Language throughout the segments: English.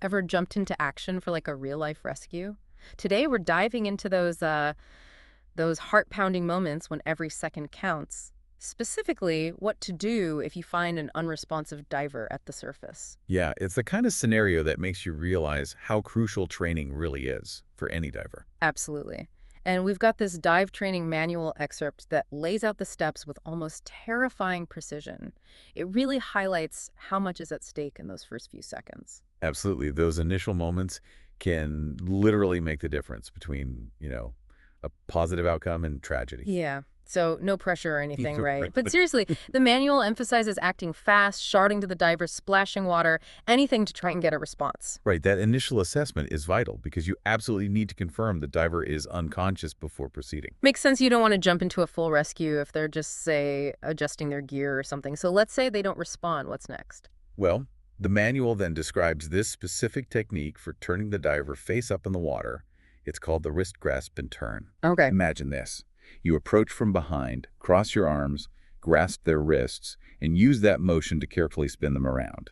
Ever jumped into action for like a real life rescue? Today we're diving into those heart-pounding moments when every second counts. Specifically, what to do if you find an unresponsive diver at the surface. Yeah, it's the kind of scenario that makes you realize how crucial training really is for any diver. Absolutely. And we've got this dive training manual excerpt that lays out the steps with almost terrifying precision. It really highlights how much is at stake in those first few seconds. Absolutely. Those initial moments can literally make the difference between, a positive outcome and tragedy. Yeah. So no pressure or anything, right? Right. But seriously, the manual emphasizes acting fast, shouting to the divers, splashing water, anything to try and get a response. Right. That initial assessment is vital because you absolutely need to confirm the diver is unconscious before proceeding. Makes sense you don't want to jump into a full rescue if they're just, say, adjusting their gear or something. So let's say they don't respond. What's next? Well, the manual then describes this specific technique for turning the diver face up in the water. It's called the wrist grasp and turn. Okay. Imagine this. You approach from behind, cross your arms, grasp their wrists, and use that motion to carefully spin them around.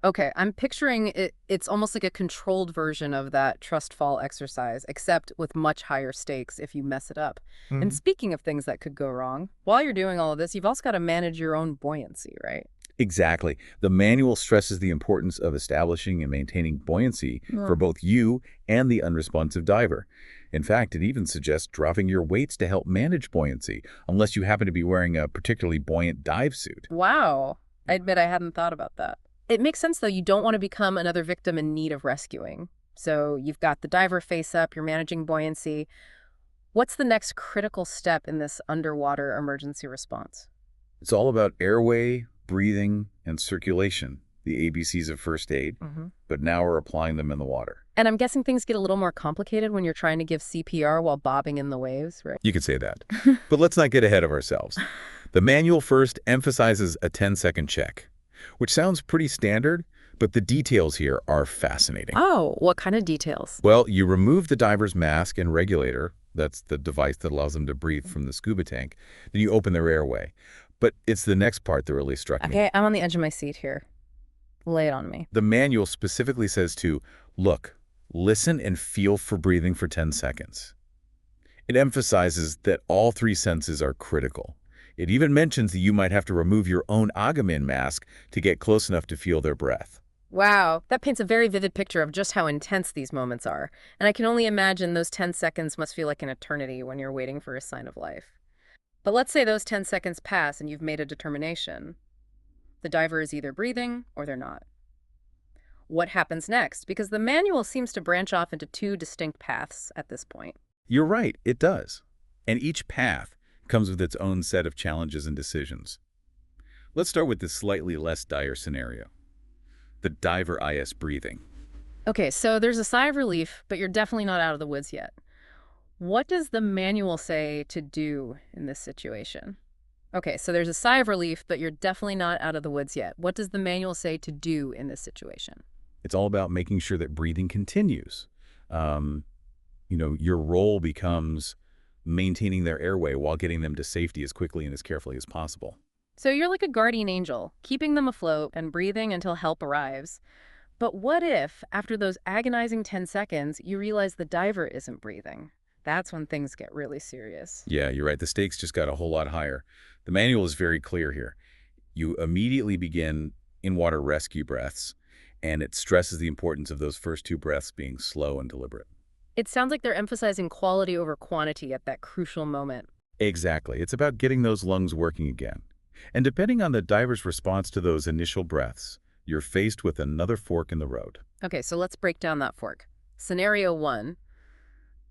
Okay, I'm picturing it's almost like a controlled version of that trust fall exercise, except with much higher stakes if you mess it up. And Mhm. speaking of things that could go wrong, while you're doing all of this, you've also got to manage your own buoyancy, right? Exactly. The manual stresses the importance of establishing and maintaining buoyancy for both you and the unresponsive diver. In fact, it even suggests dropping your weights to help manage buoyancy, unless you happen to be wearing a particularly buoyant dive suit. Wow. I admit I hadn't thought about that. It makes sense, though. You don't want to become another victim in need of rescuing. So you've got the diver face up, you're managing buoyancy. What's the next critical step in this underwater emergency response? It's all about airway, breathing, and circulation, the ABCs of first aid, Hmm. but now we're applying them in the water. And I'm guessing things get a little more complicated when you're trying to give CPR while bobbing in the waves, right? You could say that. But let's not get ahead of ourselves. The manual first emphasizes a 10-second check, which sounds pretty standard, but the details here are fascinating. Oh, what kind of details? Well, you remove the diver's mask and regulator. That's the device that allows them to breathe from the scuba tank. Then you open their airway. But it's the next part that really struck me. Okay, I'm on the edge of my seat here. Lay it on me. The manual specifically says to look, listen, and feel for breathing for 10 seconds. It emphasizes that all three senses are critical. It even mentions that you might have to remove your own Agamin mask to get close enough to feel their breath. Wow, that paints a very vivid picture of just how intense these moments are. And I can only imagine those 10 seconds must feel like an eternity when you're waiting for a sign of life. But let's say those 10 seconds pass and you've made a determination. The diver is either breathing or they're not. What happens next? Because the manual seems to branch off into two distinct paths at this point. You're right, it does. And each path comes with its own set of challenges and decisions. Let's start with this slightly less dire scenario. The diver IS breathing. Okay, so there's a sigh of relief, but you're definitely not out of the woods yet. What does the manual say to do in this situation? Okay, so there's a sigh of relief, but you're definitely not out of the woods yet. What does the manual say to do in this situation? It's all about making sure that breathing continues. Your role becomes maintaining their airway while getting them to safety as quickly and as carefully as possible. So you're like a guardian angel, keeping them afloat and breathing until help arrives. But what if, after those agonizing 10 seconds, you realize the diver isn't breathing? That's when things get really serious. Yeah, you're right. The stakes just got a whole lot higher. The manual is very clear here. You immediately begin in-water rescue breaths, and it stresses the importance of those first two breaths being slow and deliberate. It sounds like they're emphasizing quality over quantity at that crucial moment. Exactly. It's about getting those lungs working again. And depending on the diver's response to those initial breaths, you're faced with another fork in the road. Okay, so let's break down that fork. Scenario one,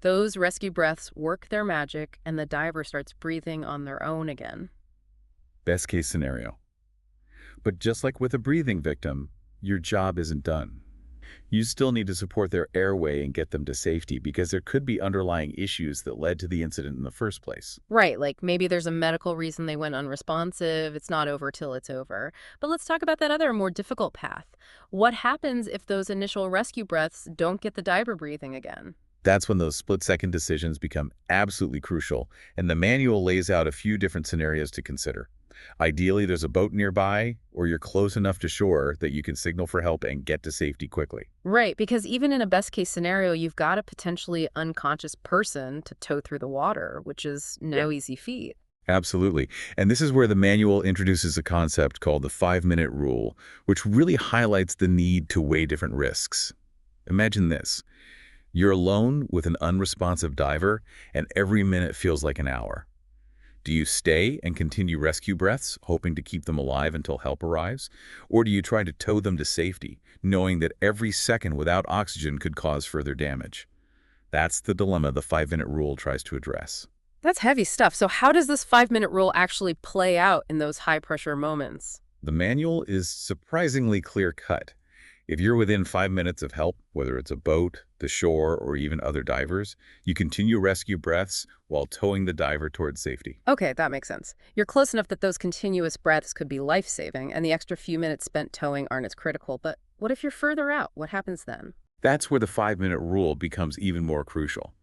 those rescue breaths work their magic and the diver starts breathing on their own again. Best case scenario. But just like with a breathing victim, your job isn't done. You still need to support their airway and get them to safety because there could be underlying issues that led to the incident in the first place. Right, like maybe there's a medical reason they went unresponsive. It's not over till it's over. But let's talk about that other more difficult path. What happens if those initial rescue breaths don't get the diver breathing again? That's when those split-second decisions become absolutely crucial, and the manual lays out a few different scenarios to consider. Ideally, there's a boat nearby, or you're close enough to shore that you can signal for help and get to safety quickly. Right, because even in a best case scenario, you've got a potentially unconscious person to tow through the water, which is Yeah. no easy feat. Absolutely. And this is where the manual introduces a concept called the 5-minute rule, which really highlights the need to weigh different risks. Imagine this. You're alone with an unresponsive diver, and every minute feels like an hour. Do you stay and continue rescue breaths, hoping to keep them alive until help arrives? Or do you try to tow them to safety, knowing that every second without oxygen could cause further damage? That's the dilemma the 5-minute rule tries to address. That's heavy stuff. So how does this 5-minute rule actually play out in those high pressure moments? The manual is surprisingly clear-cut. If you're within 5 minutes of help, whether it's a boat, the shore, or even other divers, you continue rescue breaths while towing the diver towards safety. Okay, that makes sense. You're close enough that those continuous breaths could be life-saving, and the extra few minutes spent towing aren't as critical. But what if you're further out? What happens then? That's where the 5-minute rule becomes even more crucial.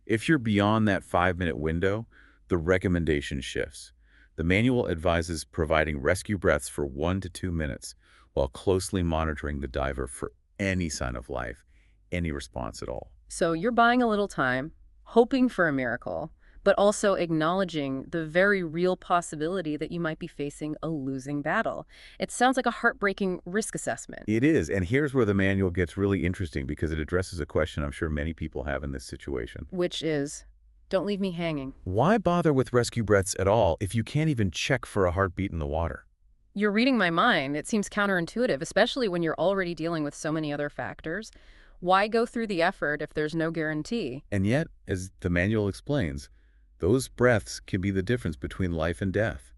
If you're beyond that 5-minute window, the recommendation shifts. The manual advises providing rescue breaths for 1 to 2 minutes while closely monitoring the diver for any sign of life, any response at all. So you're buying a little time, hoping for a miracle, but also acknowledging the very real possibility that you might be facing a losing battle. It sounds like a heartbreaking risk assessment, It is, and here's where the manual gets really interesting because it addresses a question I'm sure many people have in this situation. which is, don't leave me hanging. Why bother with rescue breaths at all if you can't even check for a heartbeat in the water? You're reading my mind. It seems counterintuitive, especially when you're already dealing with so many other factors. Why go through the effort if there's no guarantee? And yet, as the manual explains, those breaths can be the difference between life and death,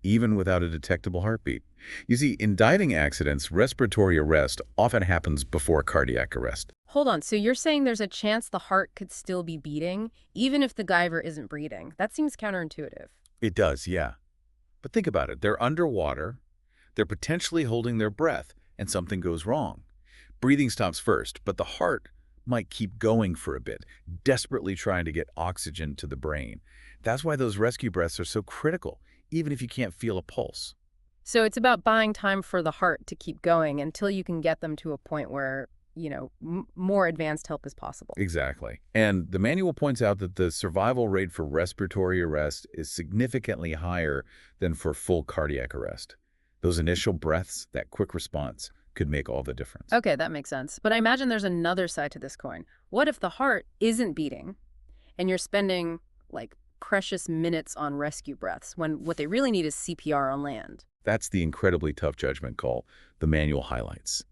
even without a detectable heartbeat. You see, in diving accidents, respiratory arrest often happens before cardiac arrest. Hold on, so you're saying there's a chance the heart could still be beating, even if the diver isn't breathing? That seems counterintuitive. It does, yeah. But think about it. They're underwater, they're potentially holding their breath, and something goes wrong. Breathing stops first, but the heart might keep going for a bit, desperately trying to get oxygen to the brain. That's why those rescue breaths are so critical, even if you can't feel a pulse. So it's about buying time for the heart to keep going until you can get them to a point where, more advanced help is possible. Exactly. And the manual points out that the survival rate for respiratory arrest is significantly higher than for full cardiac arrest. Those initial breaths, that quick response, could make all the difference. Okay, that makes sense. But I imagine there's another side to this coin. What if the heart isn't beating and you're spending like precious minutes on rescue breaths when what they really need is CPR on land? That's the incredibly tough judgment call the manual highlights.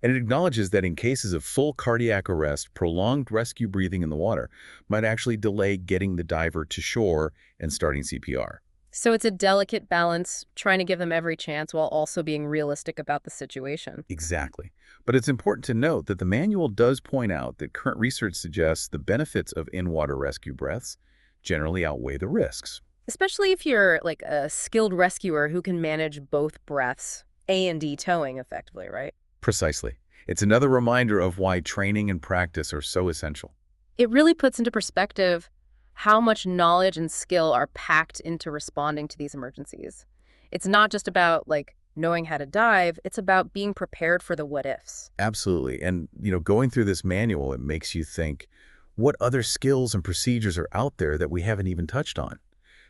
And it acknowledges that in cases of full cardiac arrest, prolonged rescue breathing in the water might actually delay getting the diver to shore and starting CPR. So it's a delicate balance, trying to give them every chance while also being realistic about the situation. Exactly. But it's important to note that the manual does point out that current research suggests the benefits of in-water rescue breaths generally outweigh the risks. Especially if you're like a skilled rescuer who can manage both breaths, A and D towing effectively, right? Precisely. It's another reminder of why training and practice are so essential. It really puts into perspective how much knowledge and skill are packed into responding to these emergencies. It's not just about like knowing how to dive, it's about being prepared for the what ifs. Absolutely. And, going through this manual, it makes you think, what other skills and procedures are out there that we haven't even touched on?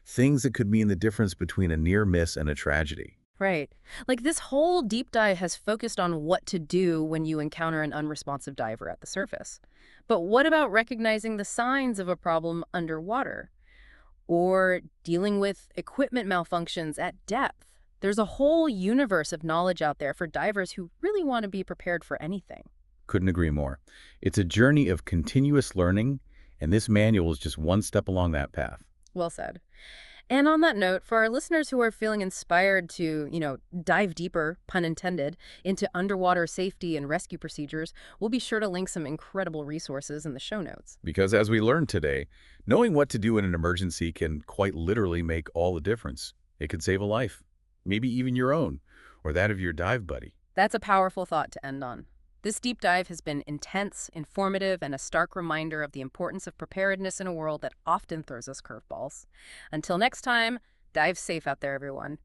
Things that could mean the difference between a near miss and a tragedy. Right. Like this whole deep dive has focused on what to do when you encounter an unresponsive diver at the surface. But what about recognizing the signs of a problem underwater or dealing with equipment malfunctions at depth? There's a whole universe of knowledge out there for divers who really want to be prepared for anything. Couldn't agree more. It's a journey of continuous learning, and this manual is just one step along that path. Well said. And on that note, for our listeners who are feeling inspired to, dive deeper, pun intended, into underwater safety and rescue procedures, we'll be sure to link some incredible resources in the show notes. Because as we learned today, knowing what to do in an emergency can quite literally make all the difference. It could save a life, maybe even your own, or that of your dive buddy. That's a powerful thought to end on. This deep dive has been intense, informative, and a stark reminder of the importance of preparedness in a world that often throws us curveballs. Until next time, dive safe out there, everyone.